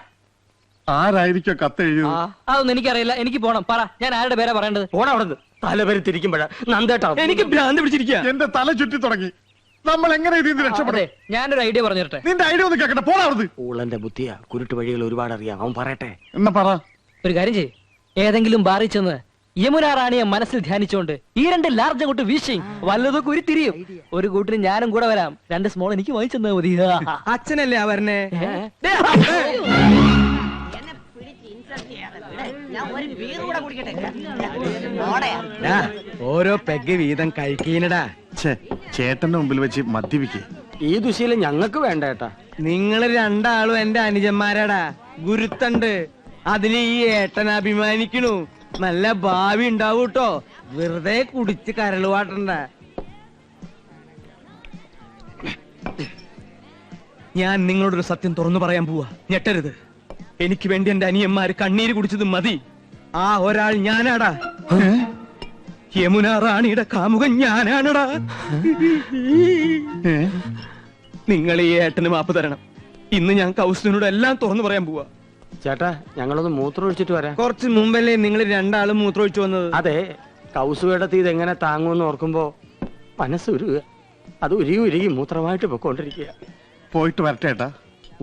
ആരായിരിക്കോ കത്ത് എഴുതിയത്? അതൊന്നും എനിക്കറിയില്ല. എനിക്ക് പോണം. പറ, ഞാൻ ആരുടെ പേരാ പറയേണ്ടത്? പോണ അവിടെ തലവരെ തിരിക്കുമ്പോഴാ നന്ദേട്ടാ എനിക്ക് ഭ്രാന്ത് പിടിച്ചിരിക്കുക. എന്റെ തല ചുറ്റി തുടങ്ങി. നമ്മൾ എങ്ങനെ ഇതിൽ നിന്ന് രക്ഷപ്പെടും? അതെ, ഞാനൊരു ഐഡിയ പറഞ്ഞു തരട്ടെ. നിന്റെ ഐഡിയ ഒന്ന് കേൾക്കട്ടെ, പോടാ അവിടുന്ന്. ഊളന്റെ ബുദ്ധിയാ, കുരുട്ട് വഴികൾ ഒരുപാട് അറിയാം, അവൻ പറയട്ടെ. എന്നാ പറ. ഒരു കാര്യം ചെയ്യ്, ഏതെങ്കിലും ബാറിൽ ചെന്ന് യമുന റാണിയെ മനസ്സിൽ ധ്യാനിച്ചുകൊണ്ട് ഈ 2 ലാർജ് അങ്ങോട്ട് വീശി വല്ലതൊക്കെ ഉരുത്തിരിയും. ഒരു കൂട്ടിന് ഞാനും കൂടെ വരാം, 2 സ്മോൾ എനിക്ക് വാങ്ങിച്ചെന്നാ മതി. അച്ഛനല്ലേ അവരനെ? ഓരോ പെഗ് വീതം കഴിക്കീനടാ. ചേട്ടന്റെ മുമ്പിൽ വെച്ച് മദ്യപിക്കേ. ഈ ദുശീലം ഞങ്ങൾക്ക് വേണ്ട ഏട്ടാ. നിങ്ങള് 2 ആളും എന്റെ അനുജന്മാരാടാ. ഗുരുത്തണ്ട്, അതിന് ഈ ഏട്ടൻ അഭിമാനിക്കണു. നല്ല ഭാവി ഉണ്ടാവൂട്ടോ, വെറുതെ കുടിച്ച് കരളുവാട്ടണ്ട. ഞാൻ നിങ്ങളോടൊരു സത്യം തുറന്നു പറയാൻ പോവാ, ഞെട്ടരുത്. എനിക്ക് വേണ്ടി എന്റെ അനിയന്മാര് കണ്ണീര് കുടിച്ചത് മതി. ആ ഒരാൾ ഞാനാടാ. യമുന റാണിയുടെ കാമുകൻ ഞാനാണടാ. നിങ്ങൾ ഈ ഏട്ടന് മാപ്പ് തരണം. ഇന്ന് ഞാൻ കൗസുവിനോട് എല്ലാം തുറന്നു പറയാൻ പോവാ. ചേട്ടാ, ഞങ്ങളൊന്ന് മൂത്രം ഒഴിച്ചിട്ട് വരാം. കുറച്ച് മുമ്പല്ലേ നിങ്ങൾ 2 ആളും മൂത്രമൊഴിച്ചു വന്നത്? അതെ, കൗസുവേടത്തി ഇതെങ്ങനെ താങ്ങുമെന്ന് ഓർക്കുമ്പോ മനസ്സുരുക. അത് ഉരുകി ഉരുകി മൂത്രമായിട്ട് പൊക്കോണ്ടിരിക്കുക. പോയിട്ട് വരട്ടെ ഏട്ടാ.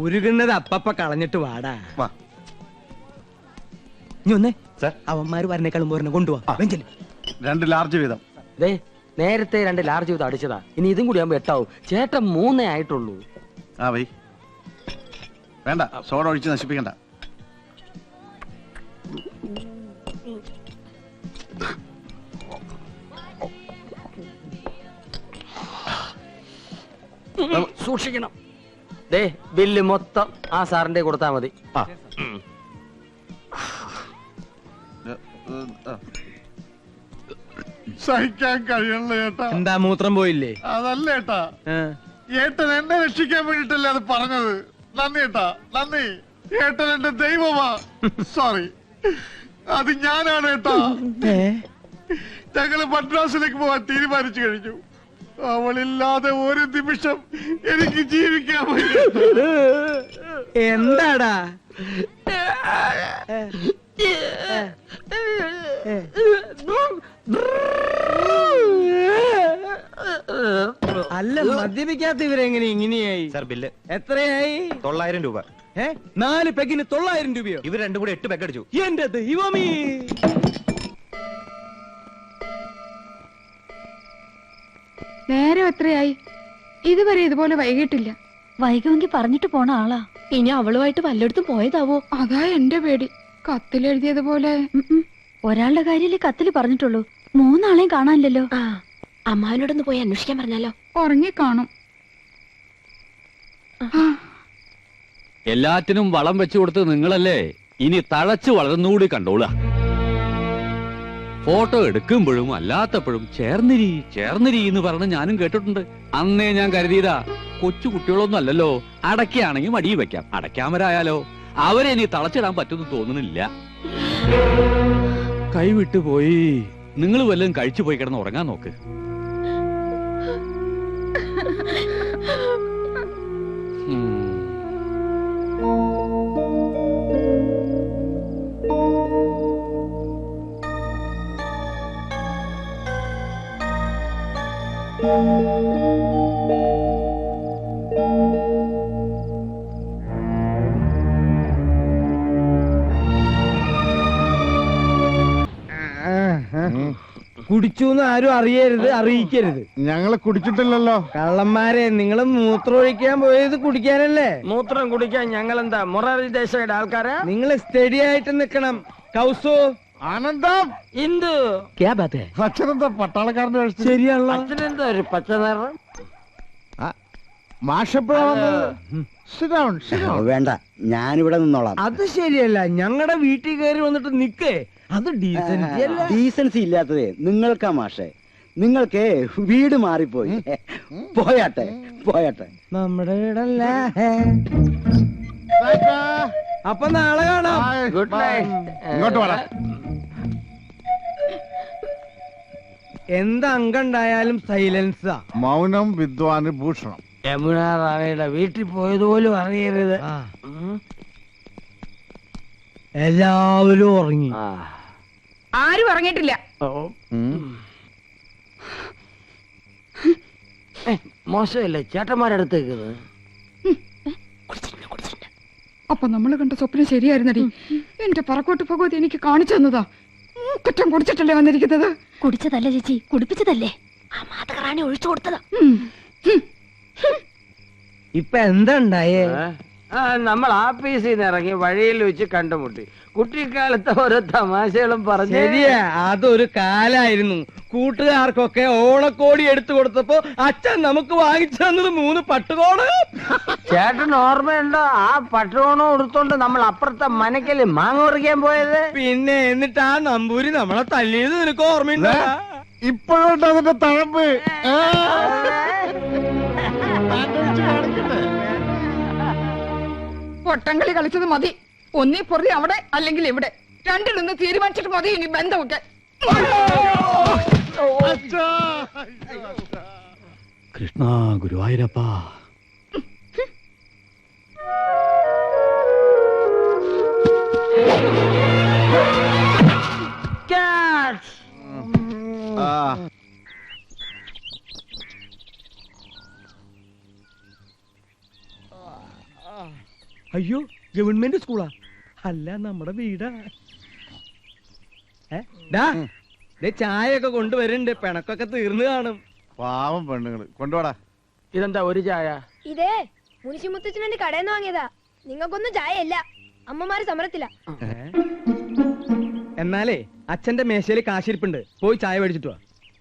ഉരുകുന്നത് അപ്പപ്പ കളഞ്ഞിട്ട് വാടാ. വാ. ഇനി ഒന്നേ സർ. അവന്മാര് വരണേക്കാളും പോരണ കൊണ്ടുപോവാ. 2 ലാർജ് വീതം. ദേ, നേരത്തെ 2 ലാർജ് ചെയ്ത് അടിച്ചതാ, ഇനി ഇതും കൂടി ആകുമ്പോ 8 ആവും. ചേട്ടൻ 3 ആയിട്ടുള്ളൂ. ആ വൈ വേണ്ട, സോഡ ഒഴിച്ച് നശിപ്പിക്കണ്ട. സൂക്ഷിക്കണം. ദേ, ബില്ല് മൊത്തം ആ സാറിന്റെ കൊടുത്താ മതി. സഹിക്കാൻ കഴിയണല്ലോ ഏട്ടാ. എന്താ മൂത്രം പോയില്ലേ? അതല്ല ഏട്ടാ, ആ. ഏട്ടൻ എന്നെ രക്ഷിക്കാൻ വേണ്ടിട്ടല്ലേ അത് പറഞ്ഞത്. നന്ദി ഏട്ടാ, നന്ദി. ഏട്ടൻ എന്റെ ദൈവമാ. സോറി, അത് ഞാനാണ് ഏട്ടാ. ഞങ്ങള് മദ്രാസിലേക്ക് പോവാൻ തീരുമാനിച്ചു കഴിഞ്ഞു. അവളില്ലാതെ ഒരു നിമിഷം എനിക്ക് ജീവിക്കാൻ പറ്റില്ല. എന്താടാ? അല്ല, മദ്യപിക്കാത്ത ഇവരെങ്ങനെ ഇങ്ങനെയായി? സർ, ബില്ല് എത്രയായി? 900 രൂപ. 4 പെഗിന് 900 രൂപയോ? ഇവർ 2 കൂടി 8 പെഗ് അടിച്ചു. എന്റെ ദൈവമേ! നേരം എത്രയായി? ഇതുവരെ ഇതുപോലെ വൈകിട്ടില്ല. വൈകുമെങ്കിൽ പറഞ്ഞിട്ട് പോണ ആളാ. ഇനി അവളുമായിട്ട് വല്ലയിടത്തും പോയതാവോ? അതാ എന്റെ പേടി. കത്തിലെഴുതിയതുപോലെ. ഒരാളുടെ കാര്യല്ലേ കത്തില് പറഞ്ഞിട്ടുള്ളൂ. 3 ആളെയും കാണാനില്ലല്ലോ. അമ്മാവിനോടൊന്ന് പോയി അന്വേഷിക്കാൻ പറഞ്ഞാലോ? ഉറങ്ങിക്കാണും. എല്ലാറ്റിനും വളം വെച്ചു കൊടുത്ത് നിങ്ങളല്ലേ, ഇനി തഴച്ചു വളർന്നുകൂടി കണ്ടോളാ. ഫോട്ടോ എടുക്കുമ്പോഴും അല്ലാത്തപ്പോഴും ചേർന്നിരി ചേർന്നിരി എന്ന് പറഞ്ഞ് ഞാനും കേട്ടിട്ടുണ്ട്. അന്നേ ഞാൻ കരുതിയതാ, കൊച്ചു കുട്ടികളൊന്നും അല്ലല്ലോ, അടയ്ക്കാണെങ്കിൽ മടിയിൽ വെക്കാം, അടയ്ക്കാമരായാലോ. അവരെ ഇനി തളച്ചിടാൻ പറ്റുമെന്ന് തോന്നുന്നില്ല. കൈവിട്ടു പോയി. നിങ്ങൾ വല്ലതും കഴിച്ചു പോയി കിടന്ന് ഉറങ്ങാൻ നോക്ക്. കുടിച്ചു എന്ന് ആരും അറിയരുത്, അറിയിക്കരുത്. ഞങ്ങള് കുടിച്ചിട്ടില്ലല്ലോ. കള്ളന്മാരെ, നിങ്ങള് മൂത്രം ഒഴിക്കാൻ പോയത് കുടിക്കാനല്ലേ? മൂത്രം കുടിക്കാൻ ഞങ്ങൾ എന്താ മൊറാർജി ദേശയുടെ ആൾക്കാരാ? നിങ്ങള് സ്റ്റഡി ആയിട്ട് നിക്കണം. കൗസു, ആനന്ദം, ഇന്ദു, അച്ഛനെന്താ പട്ടാളക്കാരന്റെ വേഷം? ശരിയാണല്ലോ. അച്ഛനെന്താ ഒരു പച്ച നിറം? വേണ്ട, ഞാനിവിടെ നിന്നോളാം. അത് ശരിയല്ല. ഞങ്ങളുടെ വീട്ടിൽ കയറി വന്നിട്ട് നിക്കേ, അത് ഡീസൻസി അല്ല. ഡീസൻസി ഇല്ലാത്തതേ നിങ്ങൾക്കാ മാഷേ. നിങ്ങൾക്ക് വീട് മാറിപ്പോയി. പോയാട്ടെ പോയാട്ടെ. നമ്മുടെ വീടല്ല. അപ്പൊ നാളെ കാണാം. Good night. ഇങ്ങോട്ട് വേണം. എന്ത് അംഗണ്ടായാലും സൈലൻസാ. മൗനം വിദ്വാന് ഭൂഷണം. യമുന റാണിയുടെ വീട്ടിൽ പോയതുപോലും അറിയരുത്. എല്ലാവരും ഉറങ്ങി. ആരും ഇറങ്ങിയിട്ടില്ല. മോശമല്ലേ ചേട്ടന്മാരടുത്തേക്ക് അപ്പൊ നമ്മള് കണ്ട സ്വപ്നം ശരിയായിരുന്നടി. എന്റെ പറക്കോട്ട് ഭഗവതി എനിക്ക് കാണിച്ചു തന്നതാ. കുറ്റം കുടിച്ചിട്ടല്ലേ വന്നിരിക്കുന്നത്. കുടിച്ചതല്ല ചേച്ചി, കുടിപ്പിച്ചതല്ലേ. ആ മാതകറാണി ഒഴിച്ചു കൊടുത്തതാ. ഇപ്പൊ എന്താ ഉണ്ടായേ? നമ്മൾ ആഫീസിൽ നിന്ന് ഇറങ്ങി വഴിയിൽ വെച്ച് കണ്ടുമുട്ടി. കുട്ടിക്കാലത്തെ ഓരോ തമാശകളും പറഞ്ഞു. ശരിയാ, അതൊരു കാലായിരുന്നു. കൂട്ടുകാർക്കൊക്കെ ഓണക്കോടി എടുത്തു കൊടുത്തപ്പോ അച്ഛൻ നമുക്ക് വാങ്ങിച്ചു തന്നത് 3 പട്ടുകോട്. ചേട്ടൻ ഓർമ്മയുണ്ടോ ആ പട്ടുകോണം എടുത്തോണ്ട് നമ്മൾ അപ്പുറത്തെ മനക്കല് മാങ്ങ പറിക്കാൻ പോയത്? പിന്നെ എന്നിട്ട് ആ നമ്പൂരി നമ്മളെ തല്ലിയത് നിനക്ക് ഓർമ്മയുണ്ടോ? ഇപ്പോഴുണ്ട് അതിന്റെ തഴമ്പ്. പൊട്ടങ്കളി കളിച്ചത് മതി. ഒന്നീ പൊറി അവിടെ അല്ലെങ്കിൽ ഇവിടെ, രണ്ടിലൊന്ന് തീരുമാനിച്ചിട്ട് മതി ഇനി ബന്ധമൊക്കെ. കൃഷ്ണ ഗുരുവായൂരപ്പ. അയ്യോ, ഗവൺമെന്റ് സ്കൂളാ? അല്ല, നമ്മുടെ വീടാ. ചായയൊക്കെ കൊണ്ടുവരുന്നുണ്ട്. പിണക്കൊക്കെ തീർന്നു കാണും. പാവം പെണ്ണുങ്ങള്. കൊണ്ടുപോടാ. ഇതെന്താ ഒരു ചായ? ഇതേ മുനിശി മുത്തച്ഛനെ കടയിൽ നിന്ന് വാങ്ങിയതാ. നിങ്ങൾക്കൊന്നും ചായയല്ല, അമ്മമാര് സമരത്തില്ല. എന്നാലേ അച്ഛന്റെ മേശയില് കാശിരിപ്പുണ്ട്, പോയി ചായ മേടിച്ചിട്ട് വാ.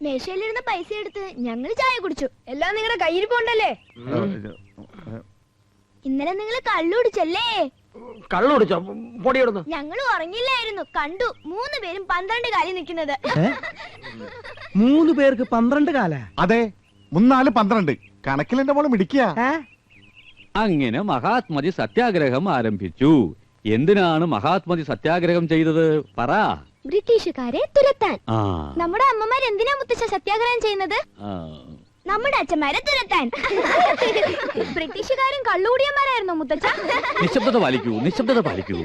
മേശയിലിരുന്ന പൈസ എടുത്ത് ഞങ്ങൾ ചായ കുടിച്ചു. എല്ലാം നിങ്ങളുടെ കയ്യിൽ പോണ്ടല്ലേ. ഇന്നലെ നിങ്ങൾ കള്ളു കുടിച്ചല്ലേ? കള്ളു കുടിച്ചോ? പൊടിയിടുന്നു. ഞങ്ങൾ ഉറങ്ങില്ലായിരുന്നു, കണ്ടു 3 പേരും 12 കാലിൽ നിൽക്കുന്നത്. 3 പേർക്ക് 12 കാല? അതെ, 3 12 കണക്കിൽ എന്റെ മോള് മിടിക്കുക. അങ്ങനെ മഹാത്മജി സത്യാഗ്രഹം ആരംഭിച്ചു. എന്തിനാണ് മഹാത്മജി സത്യാഗ്രഹം ചെയ്തത് പറ? ബ്രിട്ടീഷുകാരെ തുരത്താൻ. ആ, നമ്മുടെ അമ്മമാർ എന്തിനാ മുത്തച്ഛ സത്യാഗ്രഹം ചെയ്യുന്നത്? ആ. നമ്മുടെ അച്ഛന്മാരെ തുരത്താൻ. ബ്രിട്ടീഷുകാരും കള്ളുകൂടിയന്മാരായിരുന്നു മുത്തച്ഛ. നിശബ്ദത പാലിക്കൂ, നിശബ്ദത പാലിക്കൂ.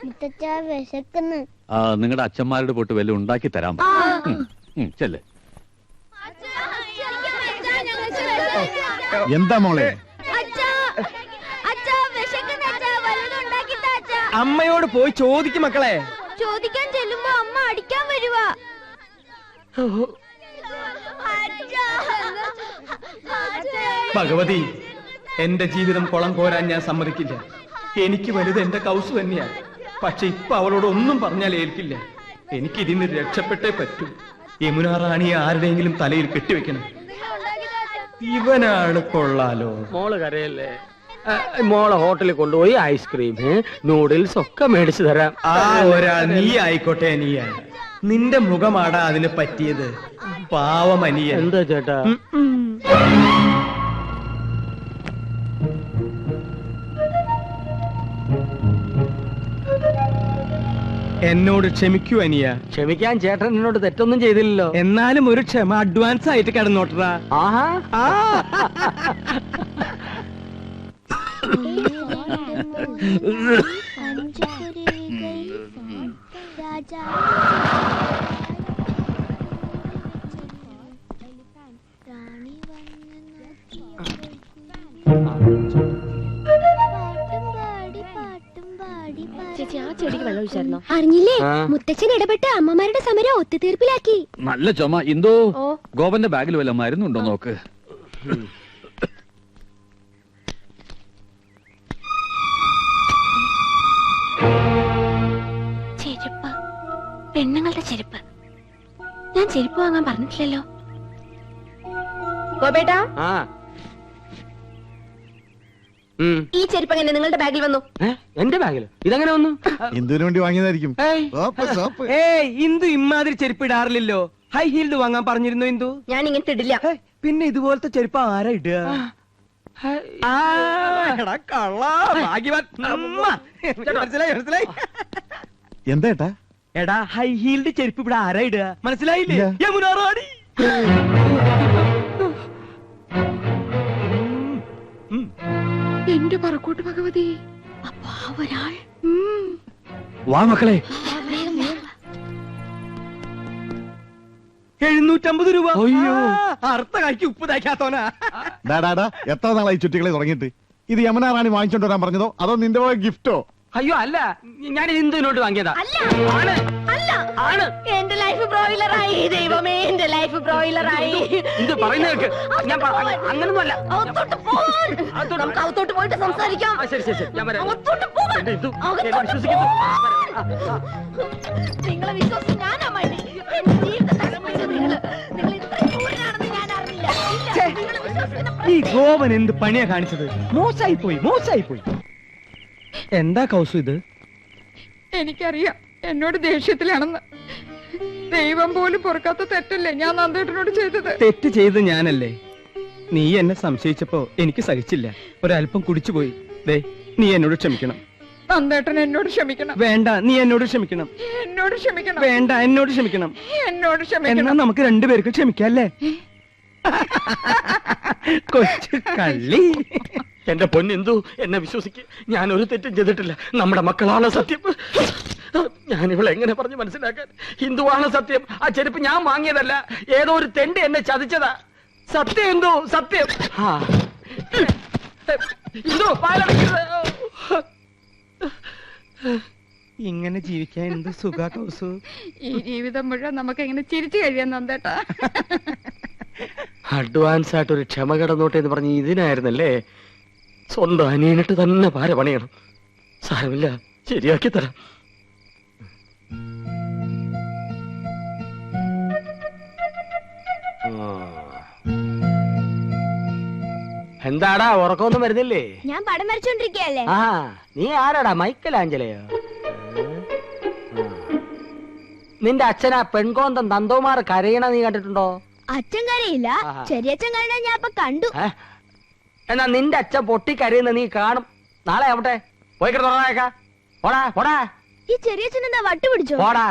മുത്തച്ഛ വിശക്കുന്നു. നിങ്ങളുടെ അച്ഛന്മാരുടെ പൊട്ട് വല്ല ഉണ്ടാക്കി തരാം. ചെല്ലേ. എന്താ മോളെ? അമ്മയോട് പോയി ചോദിക്കും മക്കളെ. ചോദിക്കാൻ ചെല്ലുമ്പോ അമ്മ അടിക്കാൻ വരുവാ. ഭഗവതി, എന്റെ ജീവിതം കുളം കോരാൻ ഞാൻ സമ്മതിക്കില്ല. എനിക്ക് വലുത് എന്റെ കൗസ് തന്നെയാ. പക്ഷെ ഇപ്പൊ അവളോട് ഒന്നും പറഞ്ഞാൽ ഏൽക്കില്ല. എനിക്ക് ഇതിന് രക്ഷപ്പെട്ടേ പറ്റൂ. യമുന റാണിയെ ആരുടെയെങ്കിലും തലയിൽ കെട്ടിവെക്കണം. ഇവനാണ് കൊള്ളാലോ. മോള് കരയല്ലേ? മോളെ ഹോട്ടലിൽ കൊണ്ടുപോയി ഐസ്ക്രീം നൂഡിൽസ് ഒക്കെ മേടിച്ചു തരാം. ആ ഒരാൾ നീ ആയിക്കോട്ടെ. നീയായി നിന്റെ മുഖമാടാ അതിന് പറ്റിയത്. പാവമനിയ. എന്താ ചേട്ടാ? എന്നോട് ക്ഷമിക്കൂ അനിയ. ക്ഷമിക്കാൻ ചേട്ടൻ എന്നോട് തെറ്റൊന്നും ചെയ്തില്ലല്ലോ. എന്നാലും ഒരു ക്ഷമ അഡ്വാൻസ് ആയിട്ട് കിടന്നോട്ടറാ. ആഹാ. ചേച്ചി, ആ ചെടിക്ക് വെള്ളം ഒഴിച്ചായിരുന്നോ? അറിഞ്ഞില്ലേ? മുത്തച്ഛൻ ഇടപെട്ട് അമ്മമാരുടെ സമരം ഒത്തുതീർപ്പിലാക്കി. നല്ല ചുമ. എന്തോ ഗോപന്റെ ബാഗിൽ വല്ല മരുന്നുണ്ടോ നോക്ക്. ചെരുപ്പ്, പെണ്ണുങ്ങളുടെ ചെരുപ്പ്. ഞാൻ ചെരുപ്പ് വാങ്ങാൻ പറഞ്ഞിട്ടില്ലല്ലോ. ഗോപേട്ടാ, ഈ ചെരുപ്പ് എങ്ങനെ നിങ്ങളുടെ ബാഗിൽ വന്നു? എന്റെ ബാഗിൽ ഇതെങ്ങനെ വന്നു? എന്തിനു വേണ്ടി വാങ്ങിയതായിരിക്കും. ഇന്ദു ഇമാതിരി ചെരുപ്പ് ഇടാറില്ലല്ലോ. ഹൈ ഹീൽഡ് വാങ്ങാൻ പറഞ്ഞിരുന്നു ഇന്ദു. ഞാൻ ഇങ്ങനത്തെ ഇടില്ല. പിന്നെ ഇതുപോലത്തെ ചെരുപ്പ് ആരാ ഇടുക? മനസ്സിലായി. എന്താ ഏട്ടാ? എടാ, ഹൈ ഹീൽഡ് ചെരുപ്പ് ഇവിടെ ആരാ ഇടുക? മനസ്സിലായില്ലേ? യമുന റാണി. എന്റെ പറക്കോട്ട് ഭഗവതി. അപ്പൊ ഒരാൾ. വാ മക്കളെ. 750 രൂപ. അയ്യോ. അർത്ഥ കായ്ക്ക് ഉപ്പ് തയ്ക്കാത്തോനാ. ഡാടാ എത്ര നാളായി ചുറ്റികളെ തുടങ്ങിയിട്ട്? ഇത് യമുന റാണി വാങ്ങിച്ചോണ്ട് വരാൻ പറഞ്ഞതോ അതോ നിന്റെ വക ഗിഫ്റ്റോ? അയ്യോ അല്ല, ഞാൻ ഇന്ദുവിനോട്ട് വാങ്ങിയതാ. അല്ല ആണ് അല്ല ആണ്. എന്റെ ലൈഫ് ബ്രോയിലറായി ദൈവമേ, എന്റെ ലൈഫ് ബ്രോയിലറായി. ഇത് പറയുന്നത് കേൾക്ക്. ഞാൻ അങ്ങനൊന്നും അല്ല. അകത്തോട്ട് പോവാൻ. നമുക്ക് അകത്തോട്ട് പോയിട്ട് സംസാരിക്കാം. ശരി ശരി ശരി, ഞാൻ വരാം. അകത്തോട്ട് പോവാൻ. എന്റെ ഇന്ദു, അകത്തോട്ട് എന്നെ വിശ്വസിക്കുന്നു. നിങ്ങളെ വിശ്വസിച്ച് ഞാനാ മടി. എന്റെ ജീവിതം നശിപ്പിച്ച നിങ്ങൾ ഇത്ര ക്രൂരനാണെന്ന് ഞാൻ അറിഞ്ഞില്ല. ഇല്ല, നിങ്ങളെ വിശ്വസിക്കുന്ന ഈ ഗോപൻ എന്ത് പണിയാ കാണിച്ചത്? മോശമായി പോയി. എന്താ കൗസു ഇത്? എനിക്കറിയാം എന്നോട് ദേഷ്യത്തിലാണെന്ന്. ദൈവം പോലും പൊറുക്കാത്ത തെറ്റല്ലേ ഞാൻ നന്ദേട്ടനോട് ചെയ്തത്. തെറ്റ് ചെയ്ത് ഞാനല്ലേ? നീ എന്നെ സംശയിച്ചപ്പോ എനിക്ക് സഹിച്ചില്ല, ഒരല്പം കുടിച്ചുപോയി. ദേ, നീ എന്നോട് ക്ഷമിക്കണം. നന്ദേട്ടൻ എന്നോട് ക്ഷമിക്കണം. വേണ്ട, നീ എന്നോട് ക്ഷമിക്കണം. എന്നോട് ക്ഷമിക്കണം. വേണ്ട, എന്നോട് ക്ഷമിക്കണം. എന്നോട് എന്നാ ക്ഷമിക്കണം. നമുക്ക് രണ്ടുപേർക്ക് ക്ഷമിക്കല്ലേ? കൊച്ചു കള്ളി. എന്റെ പൊന്നെന്തു, എന്നെ വിശ്വസിക്ക്, ഞാൻ ഒരു തെറ്റും ചെയ്തിട്ടില്ല. നമ്മുടെ മക്കളാണ് സത്യം. ഞാൻ ഇവളെ എങ്ങനെ പറഞ്ഞു മനസ്സിലാക്കാൻ? ഹിന്ദുവാണ് സത്യം. ആ ചെരുപ്പ് ഞാൻ വാങ്ങിയതല്ല, ഏതോ ഒരു തെണ്ടി എന്നെ ചതിച്ചതാ. സത്യം എന്തോ സത്യം. എന്തോ പാലടക്കരുത്. ഇങ്ങനെ ജീവിക്കാൻ എന്ത് സുഖ കൗസു. ഈ ജീവിതം മുഴുവൻ നമുക്ക് എങ്ങനെ ചിരിച്ചു കഴിയാൻ നന്ദേട്ടാ. അഡ്വാൻസ് ആയിട്ട് ഒരു ക്ഷമ കിടന്നോട്ടെ എന്ന് പറഞ്ഞ് ഇതിനായിരുന്നല്ലേ? സ്വന്തം അനിയനിട്ട് തന്നെ പാര പണിയണം. സാരമില്ല, ശരിയാക്കി തരാം. എന്താടാ ഉറക്കമൊന്നും വരുന്നില്ലേ? ഞാൻ പടം വരച്ചോണ്ടിരിക്കയല്ലേ. ആ, നീ ആരാടാ? മൈക്കലാഞ്ചലയോ? നിന്റെ അച്ഛനാ പെൺകോന്തൻ നന്ദകുമാർ കരയണ നീ കണ്ടിട്ടുണ്ടോ? അച്ഛൻ കരയില്ല, ആഹാ. ചെറിയച്ഛൻ കരയണ ഞാൻ ഇപ്പൊ കണ്ടു. എന്നാ നിന്റെ അച്ഛൻ പൊട്ടി കരയുന്ന നീ കാണും. നാളെ ആവട്ടെ, പോയി കിടന്നേക്കാ. പോടാ പോടാ ഈ ചെറിയച്ഛൻ എന്താ വട്ടുപിടിച്ചോ? പോടാ.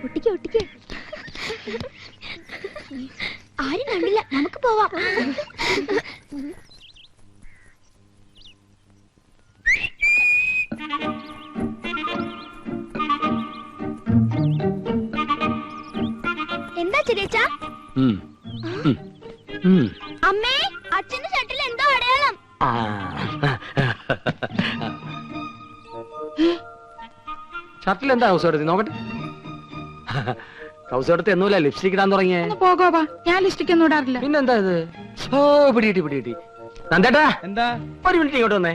ഒട്ടിക്ക് ഒട്ടിക്ക്. ആരും കണ്ടില്ല, നമുക്ക് പോവാം. എന്താ ചെറിയച്ഛ? അമ്മേ, അച്ഛന്റെ ഷട്ടിൽ എന്തോ അടയാളം. ഷർട്ടിൽ എന്താ കൗസെടുത്തി നോക്കട്ടെ. കൗസെടുത്ത് എന്നൂല ലിപ്സ്റ്റിക് ഇടാൻ തുടങ്ങിയേ. പോകോവാ, ഞാൻ ലിസ്റ്റിക്ക് ഒന്നും ഇടാറില്ല. പിന്നെന്താ ഇത്? ഓ, പിടികിട്ടി. നന്ദേട്ടാ, എന്താ? ഒരു മിനിറ്റ് ഇങ്ങോട്ട് വന്നേ.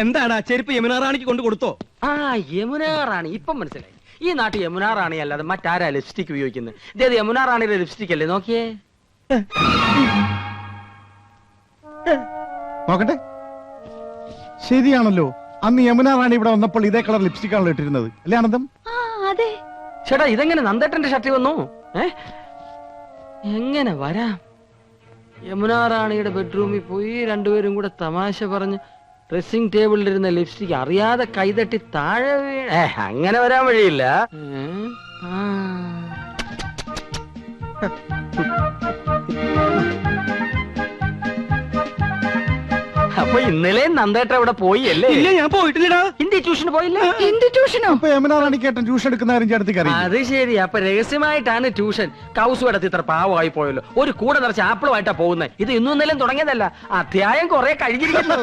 എന്താടാ ചെരുപ്പ് യമുന റാണിക്ക് കൊണ്ട് കൊടുത്തോ? ആ, യമുന റാണി, ഇപ്പം മനസ്സിലായി. ഈ നാട്ടിൽ യമുന റാണി അല്ലാതെ മറ്റാരാ ലിപ്സ്റ്റിക് ഉപയോഗിക്കുന്നത്? ഇതേത് യമുന റാണിയുടെ ലിപ്സ്റ്റിക് അല്ലേ? നോക്കിയേ. നോക്കട്ടെ, ശരിയാണല്ലോ. അന്ന് യമുന റാണി ഇവിടെ വന്നപ്പോൾ ഇതേ കളർ ലിപ്സ്റ്റിക് ആണല്ലോ ഇട്ടിരുന്നത്, അല്ലേ ആനന്ദം? അതെ. ചേട്ടാ, ഇതെങ്ങനെ നന്ദേട്ടന്റെ ഷർട്ടിൽ വന്നു? എങ്ങനെ വരാം? യമുന റാണിയുടെ ബെഡ്റൂമിൽ പോയി രണ്ടുപേരും കൂടെ തമാശ പറഞ്ഞ് ഡ്രസ്സിംഗ് ടേബിളിലിരുന്ന ലിപ്സ്റ്റിക് അറിയാതെ കൈതട്ടി താഴെ അങ്ങനെ വരാൻ വഴിയില്ല. അപ്പൊ ഇന്നലെ നന്ദേട്ട അവിടെ പോയി അല്ലേ? ഇല്ല, ഞാൻ പോയിട്ടില്ലടാ. ഹിന്ദി ട്യൂഷന് പോയില്ല. എന്ത് ട്യൂഷനോ? അപ്പൊ യമുന റാണിക്കേട്ടൻ ട്യൂഷൻ എടുക്കുന്ന കാര്യം ചേട്ടത്തിക്ക് അറിയില്ല. അത് ശരി, അപ്പൊ രഹസ്യമായിട്ടാണ് ട്യൂഷൻ. കൗസു എടുത്ത് ഇത്ര പാവമായി പോയല്ലോ. ഒരു കൂടെ നിറച്ച് ആപ്പിളുമായിട്ടാ പോകുന്നത്. ഇത് ഇന്നും ഇന്നലെയും തുടങ്ങിയതല്ല, അധ്യായം കുറെ കഴിഞ്ഞിരിക്കുന്നു.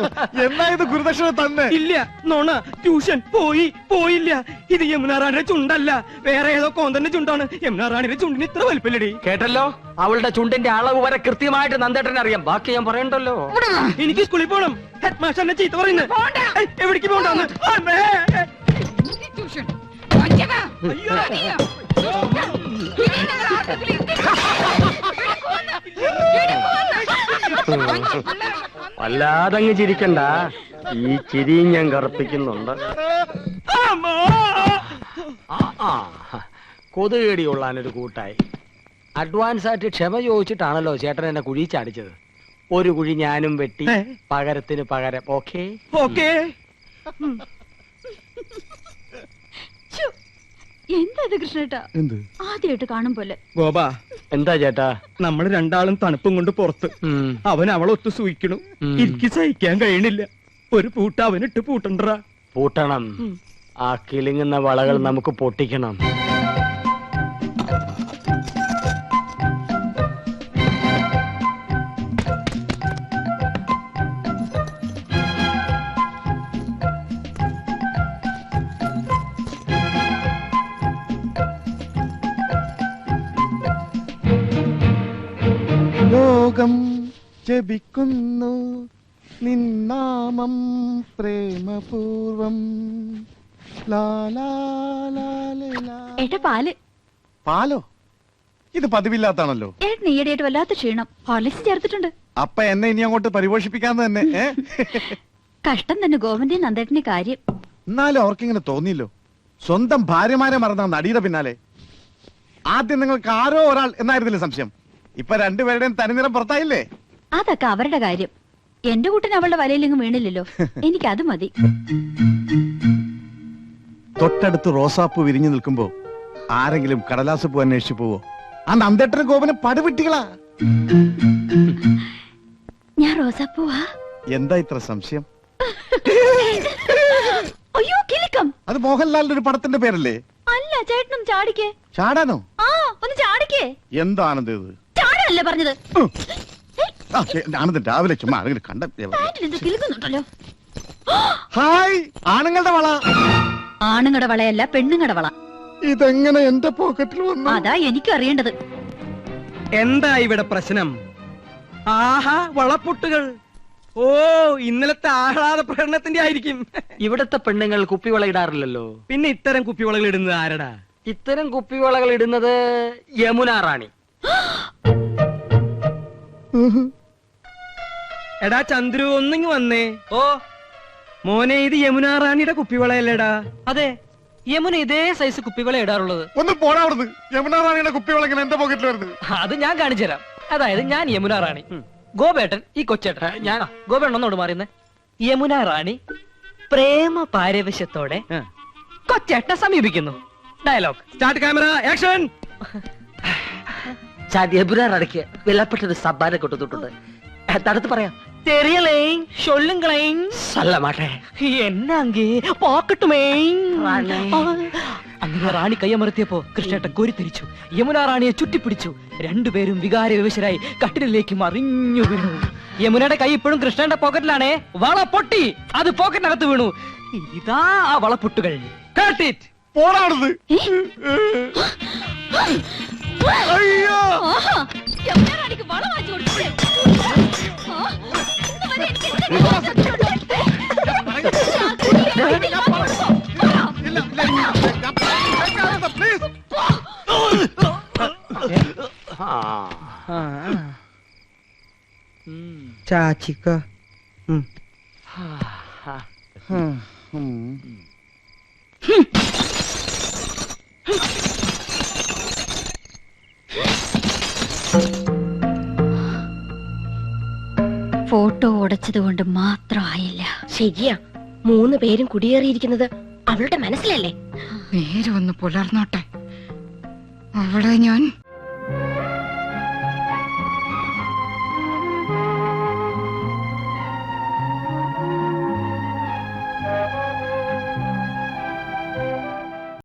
എന്നാ ഇത് ഗുരുദക്ഷിണ തന്നെ. ഇല്ല, നോണ. ട്യൂഷൻ പോയില്ല. ഇത് യമുന റാണിയുടെ ചുണ്ടല്ല, വേറെ ഏതോ കോന്തന്റെ ചുണ്ടാണ്. യമുന റാണിയുടെ ചുണ്ടിന് ഇത്ര വലിപ്പല്ലടി. കേട്ടല്ലോ, അവളുടെ ചുണ്ടിന്റെ അളവ് വരെ കൃത്യമായിട്ട് നന്ദേട്ടനെ അറിയാം. ബാക്കി ഞാൻ പറയണ്ടല്ലോ. എനിക്ക് സ്കൂളിൽ പോകണം. ഹെഡ് മാസ്റ്റർ എന്നെ ചീത്ത പറയുന്നത്. എവിടേക്ക് പോകണ്ടെന്ന്? ട്യൂഷൻ വല്ലാതങ്ങ് ചിരിക്കണ്ട, ഈ ചിരിയും ഞാൻ കറുപ്പിക്കുന്നുണ്ട്. കൊതുകേടി കൊള്ളാനൊരു കൂട്ടായി. അഡ്വാൻസ് ആയിട്ട് ക്ഷമ ചോദിച്ചിട്ടാണല്ലോ ചേട്ടൻ എന്നെ കുഴി ചാടിച്ചത്. ഒരു കുഴി ഞാനും വെട്ടി, പകരത്തിന് പകരം. Okay okay. എന്താ ഇത് കൃഷ്ണേട്ടാ? എന്ത് ആദ്യമായിട്ട് കാണും പോലെ. ഗോപ, എന്താ ചേട്ടാ? നമ്മൾ രണ്ടാളും തണുപ്പും കൊണ്ട് പുറത്ത്, അവൻ അവളൊത്ത് സൂയിക്കണു. എനിക്ക് സഹിക്കാൻ കഴിയണില്ല. ഒരു പൂട്ട അവനിട്ട് പൂട്ടണ്ടാ. പൂട്ടണം. ആ കിളിങ്ങുന്ന വളകൾ നമുക്ക് പൊട്ടിക്കണം. ലോകം ജപിക്കുന്നു നിന്നാമം പ്രേമപൂർവം. ഏട്ടാ പാല്. പാലോ? ഇത് പതിവില്ലാത്താണല്ലോ. ഏട്ടൻ ഈയിടെയായിട്ട് വല്ലാത്ത ക്ഷീണം. ഹോർലിക്സ് ചേർത്തിട്ടുണ്ട്. അപ്പ എന്നെ ഇനി അങ്ങോട്ട് പരിപോഷിപ്പിക്കാന്ന് തന്നെ. കഷ്ടം തന്നെ ഗോവിന്ദൻ നന്ദേട്ടന്റെ കാര്യം. എന്നാലും അവർക്കിങ്ങനെ തോന്നിയില്ലോ. സ്വന്തം ഭാര്യമാരെ മറന്ന നടിയുടെ പിന്നാലെ. ആദ്യം നിങ്ങൾക്ക് ആരോ ഒരാൾ എന്നായിരുന്നില്ല സംശയം. ഇപ്പൊ രണ്ടുപേരുടെയും തനിനിറം പുറത്തായില്ലേ? അതൊക്കെ അവരുടെ കാര്യം. എന്റെ കൂട്ടിന് അവളുടെ വലയിലെങ്ങും വീണില്ലല്ലോ. എനിക്കത് മതി. തൊട്ടടുത്ത് റോസാപ്പൂ വിരിഞ്ഞു നിൽക്കുമ്പോ ആരെങ്കിലും കടലാസ് പൂ അന്വേഷിച്ചു പോവോ? ആ നന്ദേട്ടന് ഗോപന് പടുവിട്ടികളാ. ഞാൻ റോസാപ്പൂവാ. എന്താ ഇത്ര സംശയം? അയ്യോ കിലുക്കം. അത് മോഹൻലാലിന്റെ ഒരു പടത്തിന്റെ പേരല്ലേ? അല്ല, ചേട്ടനും ചാടിക്കേ. ചാടാനോ? ആ, ഒന്ന് ചാടിക്കേ. എന്താണെന്ത് ഇത്? ചാടല്ലേ പറഞ്ഞത്? ആനന്ദൻ രാവിലെ ചുമ്മാ ആരെങ്കിലും കണ്ട. പാന്റിലെന്തോ കിലുക്കുന്നുണ്ടല്ലോ. ഹായ്, ആണുങ്ങളുടെ വള. ആണുങ്ങളുടെ വളയല്ല, പെണ്ണുങ്ങളുടെ വള. ഇതെങ്ങനെ എന്റെ പോക്കറ്റിൽ വന്നു? അതാ എനിക്ക് അറിയേണ്ടത്. എന്താ ഇവിടെ പ്രശ്നം? ആഹാ, വളപ്പൊട്ടുകൾ. ഓ, ഇന്നലത്തെ ആഹ്ലാദ പ്രകടനത്തിന്റെ ആയിരിക്കും. ഇവിടത്തെ പെണ്ണുങ്ങൾ കുപ്പിവള ഇടാറില്ലല്ലോ. പിന്നെ ഇത്തരം കുപ്പിവളകൾ ഇടുന്നത് ആരടാ? ഇത്തരം കുപ്പിവളകൾ ഇടുന്നത് യമുന റാണി. എടാ ചന്ദ്രു, ഒന്നിങ്ങ് വന്നേ. ഓ മോനെ, ഇത് യമുന റാണിയുടെ കുപ്പിവളയല്ലേടാ? അതെ, യമുന ഇതേ സൈസ് കുപ്പിവള ഇടാറുള്ളത്. ഒന്ന് പോടാ അവിടുന്ന്. യമുന റാണിയുടെ കുപ്പിവള ഇങ്ങനെ എന്റെ പോക്കറ്റിൽ വരുന്നത്. അത് ഞാൻ കാണിച്ചു തരാം. അതായത് ഞാൻ യമുന റാണി, ഗോപേട്ടൻ ഈ കൊച്ചേട്ടൻ. ഞാൻ ഗോപേട്ടൻ ഒന്നോട് മാറിയുന്നേ. യമുന റാണി പ്രേമ പാരവശ്യത്തോടെ കൊച്ചേട്ടനെ സമീപിക്കുന്നു. Dialogue start, camera, action. Yamuna റാണിക്ക് വിലപ്പെട്ടൊരു സമ്മാനം കൊണ്ടുവന്നിട്ടുണ്ട്. തടുത്ത് പറയാം. தெரியலேங் சொல்லுங்களேங். சொல்ல மாட்டேன். என்ன அங்கே பாக்கட்டுமே. റാണി. അങ്ങനെ റാണി കയ്യമർത്തിയപ്പോ കൃഷ്ണേട്ടൻ കോരിത്തിരിച്ചു. യമുന റാണിയെ ചുറ്റിപ്പിടിച്ചു. രണ്ടുപേരും വികാര വിവശരായി കട്ടിലേക്ക് മറിഞ്ഞു വീണു. യമുനയുടെ കൈ ഇപ്പോഴും കൃഷ്ണന്റെ പോക്കറ്റിലാണേ. വള പൊട്ടി, അത് പോക്കറ്റിനകത്ത് വീണു. ഇതാ ആ വളപ്പൊട്ടുകൾ. പോടാ അവിടുന്ന്. അയ്യോ, യമുനാറാണിക്ക് വള വാങ്ങിച്ചു കൊടുത്തില്ലേ? ഇന്നുവരെ എനിക്ക് എന്തെങ്കിലും ആവശ്യമുണ്ടോ? ചാച്ചിക്ക. ഫോട്ടോ ഉടച്ചത് കൊണ്ട് മാത്രമായില്ല. ശരിയാ, 3 പേരും കുടിയേറിയിരിക്കുന്നത് അവളുടെ മനസ്സിലല്ലേ? നേരെ ഒന്ന് പുലർന്നോട്ടെ. അവളെ ഞാൻ